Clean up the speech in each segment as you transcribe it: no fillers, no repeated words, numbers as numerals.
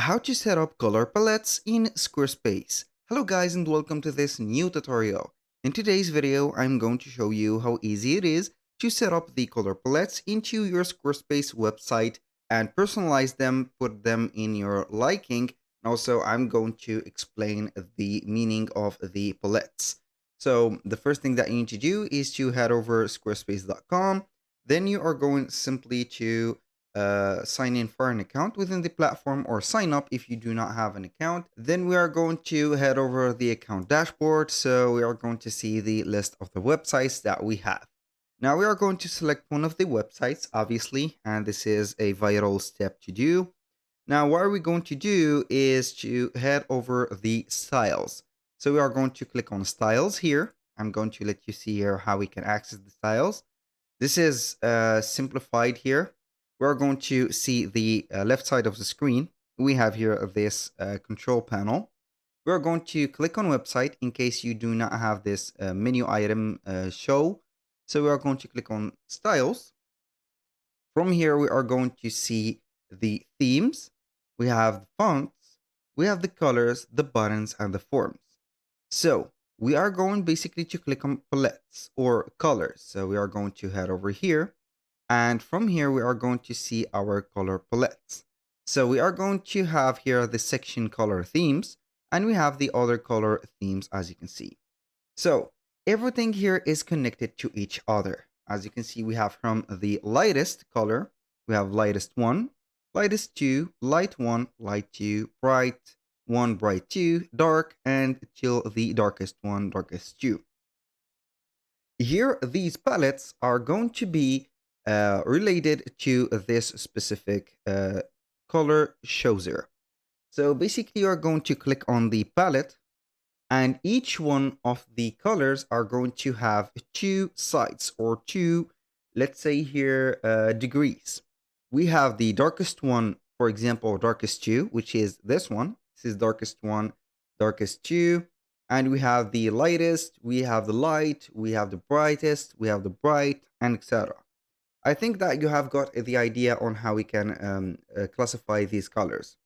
How to set up color palettes in Squarespace. Hello guys and welcome to this new tutorial. In today's video, I'm going to show you how easy it is to set up the color palettes into your Squarespace website and personalize them, put them in your liking. And also, I'm going to explain the meaning of the palettes. So the first thing that you need to do is to head over squarespace.com. Then you are going simply to sign in for an account within the platform or sign up if you do not have an account. Then we are going to head over the account dashboard. So we are going to see the list of the websites that we have. Now we are going to select one of the websites, obviously, and this is a vital step to do. Now what are we going to do is to head over the styles. So we are going to click on styles here. I'm going to let you see here how we can access the styles. This is simplified here. We're going to see the left side of the screen. We have here this control panel. We're going to click on website in case you do not have this menu item show. So we are going to click on styles. From here, we are going to see the themes. We have the fonts. We have the colors, the buttons, and the forms. So we are going basically to click on palettes or colors. So we are going to head over here. And from here, we are going to see our color palettes. So we are going to have here the section color themes, and we have the other color themes as you can see. So everything here is connected to each other. As you can see, we have from the lightest color, we have lightest 1, lightest 2, light 1, light 2, bright 1, bright 2, dark, and till the darkest 1, darkest 2. Here, these palettes are going to be related to this specific color chooser. So basically, you're going to click on the palette, and each one of the colors are going to have two sides or two, let's say here, degrees. We have the darkest one, for example, darkest 2, which is this one. This is darkest 1, darkest 2. And we have the lightest, we have the light, we have the brightest, we have the bright, and etc. I think that you have got the idea on how we can classify these colors.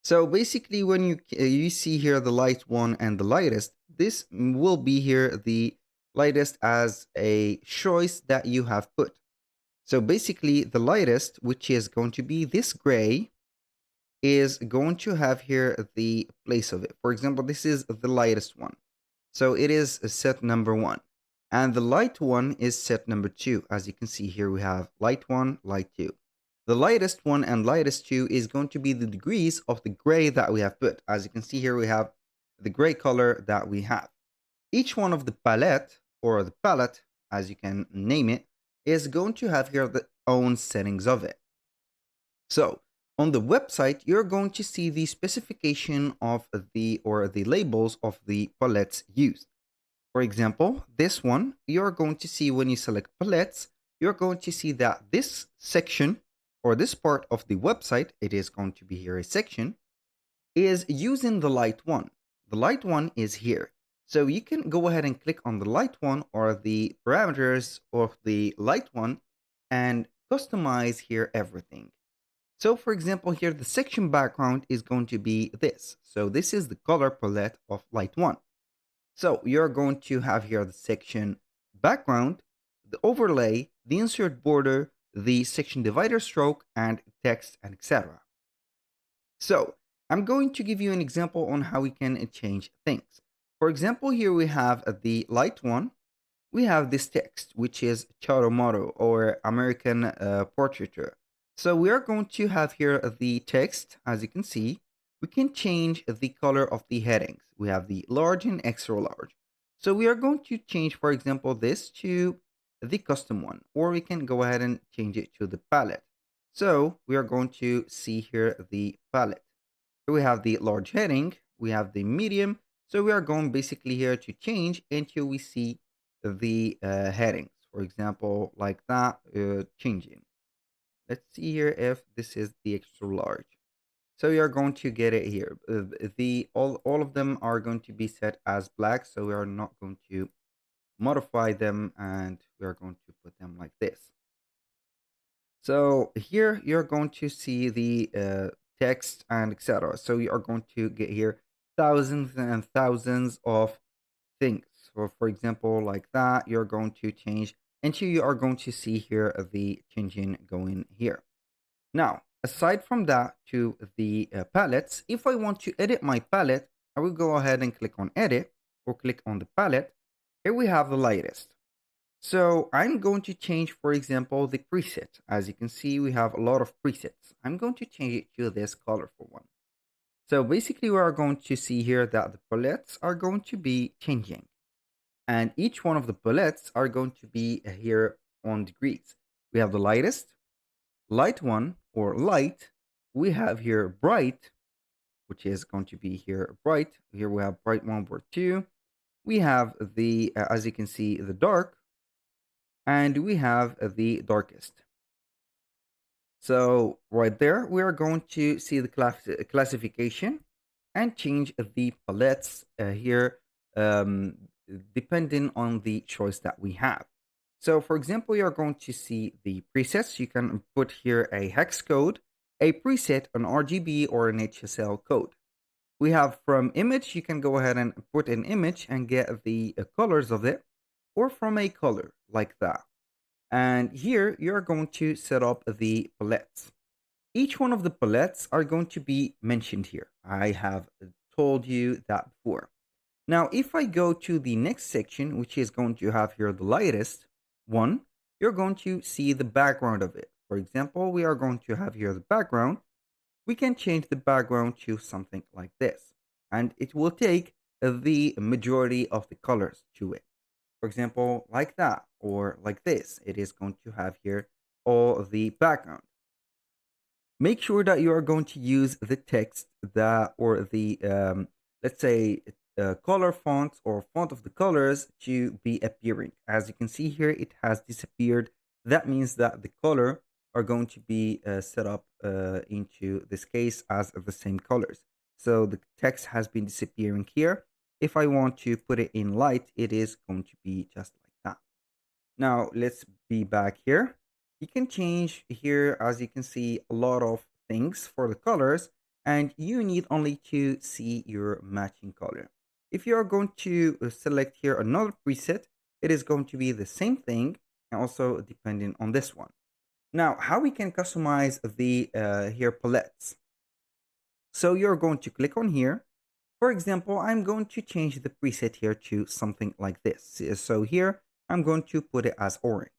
So basically, when you see here the light one and the lightest, this will be here the lightest as a choice that you have put. So basically, the lightest, which is going to be this gray, is going to have here the place of it. For example, this is the lightest one. So it is set number 1. And the light one is set number 2. As you can see here, we have light 1, light 2. The lightest one and lightest 2 is going to be the degrees of the gray that we have put. As you can see here, we have the gray color that we have. Each one of the palette, or the palette, as you can name it, is going to have here the own settings of it. So on the website, you're going to see the specification of the labels of the palettes used. For example, this one, you're going to see when you select palettes, you're going to see that this section or this part of the website, it is going to be here a section, is using the light one. The light one is here. So you can go ahead and click on the light one or the parameters of the light one and customize here everything. So for example, here the section background is going to be this. So this is the color palette of light 1. So you're going to have here the section background, the overlay, the insert border, the section divider stroke, and text, and etc. So I'm going to give you an example on how we can change things. For example, here we have the light 1. We have this text, which is Charomato or American portraiture. So we are going to have here the text. As you can see, we can change the color of the headings. We have the large and extra large. So we are going to change, for example, this to the custom one, or we can go ahead and change it to the palette. So we are going to see here the palette. Here we have the large heading, we have the medium. So we are going basically here to change until we see the headings. For example, like that, changing. Let's see here if this is the extra large. So we are going to get it here. All of them are going to be set as black, so we are not going to modify them, and we are going to put them like this. So here you're going to see the text, and etc. So you are going to get here thousands and thousands of things. So for example, like that, you're going to change, and so you are going to see here the changing going here. Now, aside from that, to the palettes, if I want to edit my palette, I will go ahead and click on edit or click on the palette. Here we have the lightest. So I'm going to change, for example, the preset. As you can see, we have a lot of presets. I'm going to change it to this colorful one. So basically, we are going to see here that the palettes are going to be changing. And each one of the palettes are going to be here on degrees. We have the lightest, light one or light. We have here bright, which is going to be here bright. Here we have bright one or two. We have the, as you can see, the dark, and we have the darkest. So right there, we are going to see the classification and change the palettes here, um, depending on the choice that we have. So for example, you're going to see the presets. You can put here a hex code, a preset, an RGB, or an HSL code. We have from image, you can go ahead and put an image and get the colors of it, or from a color like that. And here you're going to set up the palettes. Each one of the palettes are going to be mentioned here. I have told you that before. Now, if I go to the next section, which is going to have here the lightest one, you're going to see the background of it. For example, we are going to have here the background. We can change the background to something like this, and it will take the majority of the colors to it. For example, like that or like this, it is going to have here all the background. Make sure that you are going to use the text that or the let's say color font or font of the colors to be appearing. As you can see here, it has disappeared. That means that the color are going to be set up into this case as the same colors. So the text has been disappearing here. If I want to put it in light, it is going to be just like that. Now let's be back here. You can change here, as you can see, a lot of things for the colors, and you need only to see your matching color. If you are going to select here another preset, it is going to be the same thing, and also depending on this one. Now, how we can customize the here palettes. So you're going to click on here. For example, I'm going to change the preset here to something like this. So here, I'm going to put it as orange.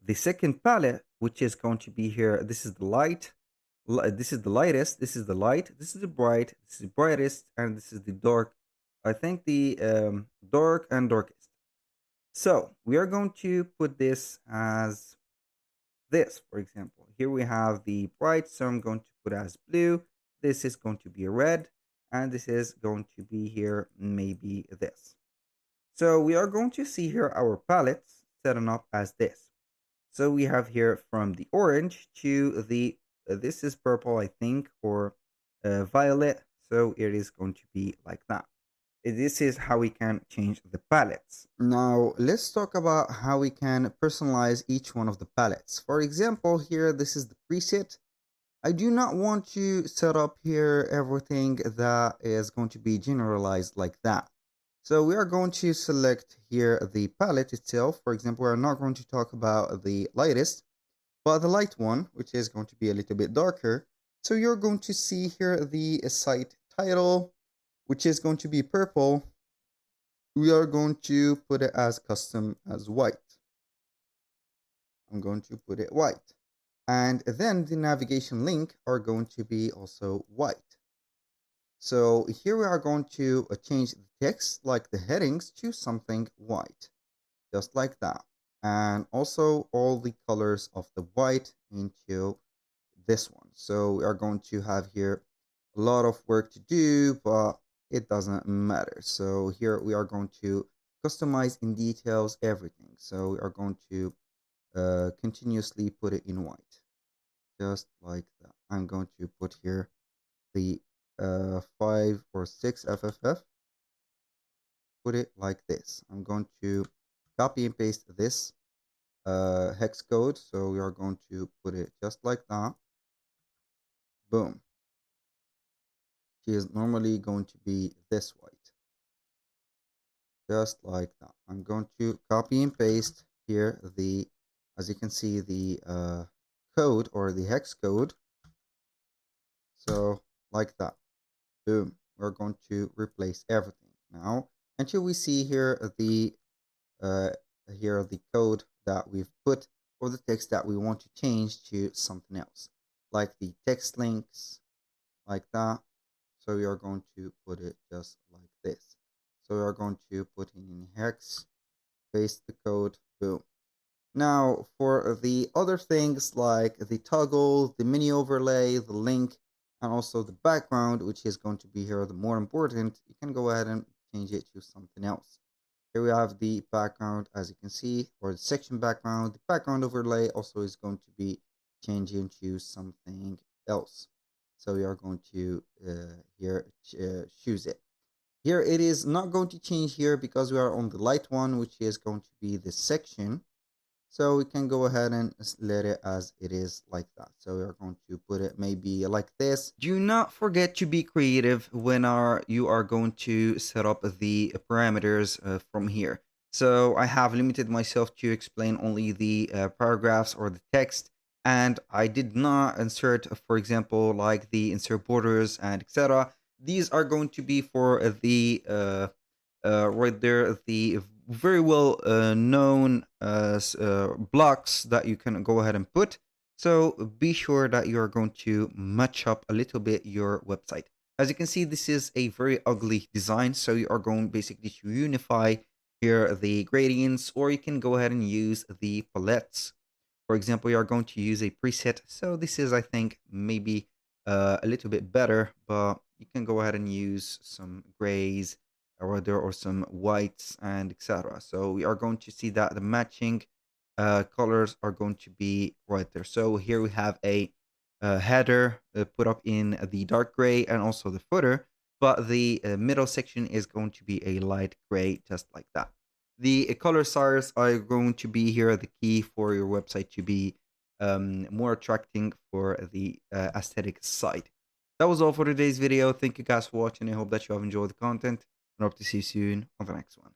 The second palette, which is going to be here, this is the light, this is the lightest, this is the light, this is the bright, this is the brightest, and this is the dark. I think the dark and darkest. So we are going to put this as this, for example. Here we have the bright, so I'm going to put as blue. This is going to be red, and this is going to be here maybe this. So we are going to see here our palettes setting up as this. So we have here from the orange to the, this is purple, I think, or violet. So it is going to be like that. This is how we can change the palettes. Now, let's talk about how we can personalize each one of the palettes. For example, here, this is the preset. I do not want to set up here everything that is going to be generalized like that. So we are going to select here the palette itself. For example, we're not going to talk about the lightest, but the light one, which is going to be a little bit darker. So you're going to see here the site title, which is going to be purple. We are going to put it as custom as white. I'm going to put it white. And then the navigation link are going to be also white. So here we are going to change the text like the headings to something white, just like that. And also all the colors of the white into this one. So we are going to have here a lot of work to do, but it doesn't matter. So here we are going to customize in details everything. So we are going to continuously put it in white, just like that. I'm going to put here the 5 or 6 FFF, put it like this. I'm going to copy and paste this hex code. So we are going to put it just like that. Boom. which is normally going to be this white, just like that. I'm going to copy and paste here as you can see, the code or the hex code. So like that. Boom. We're going to replace everything now until we see uh, here the code that we've put or the text that we want to change to something else, like the text links, like that. So we are going to put it just like this. So we are going to put in hex, paste the code, boom. Now, for the other things like the toggle, the mini overlay, the link, and also the background, which is going to be here the more important, you can go ahead and change it to something else. Here we have the background, as you can see, or the section background. The background overlay also is going to be changing to something else. So we are going to here choose it. Here it is not going to change here because we are on the light one, which is going to be the section. So we can go ahead and let it as it is like that. So we're going to put it maybe like this. Do not forget to be creative when you are going to set up the parameters from here. So I have limited myself to explain only the paragraphs or the text. And I did not insert, for example, like the insert borders and etc. These are going to be for the right there, the very well known blocks that you can go ahead and put. So be sure that you're going to match up a little bit your website. As you can see, this is a very ugly design. So you are going basically to unify here the gradients, or you can go ahead and use the palettes. For example, you are going to use a preset. So this is, I think, maybe a little bit better, but you can go ahead and use some grays or there or some whites and etc. So we are going to see that the matching colors are going to be right there. So here we have a header put up in the dark gray and also the footer, but the middle section is going to be a light gray, just like that. The color stars are going to be here the key for your website to be more attracting for the aesthetic side. That was all for today's video. Thank you guys for watching. I hope that you have enjoyed the content and hope to see you soon on the next one.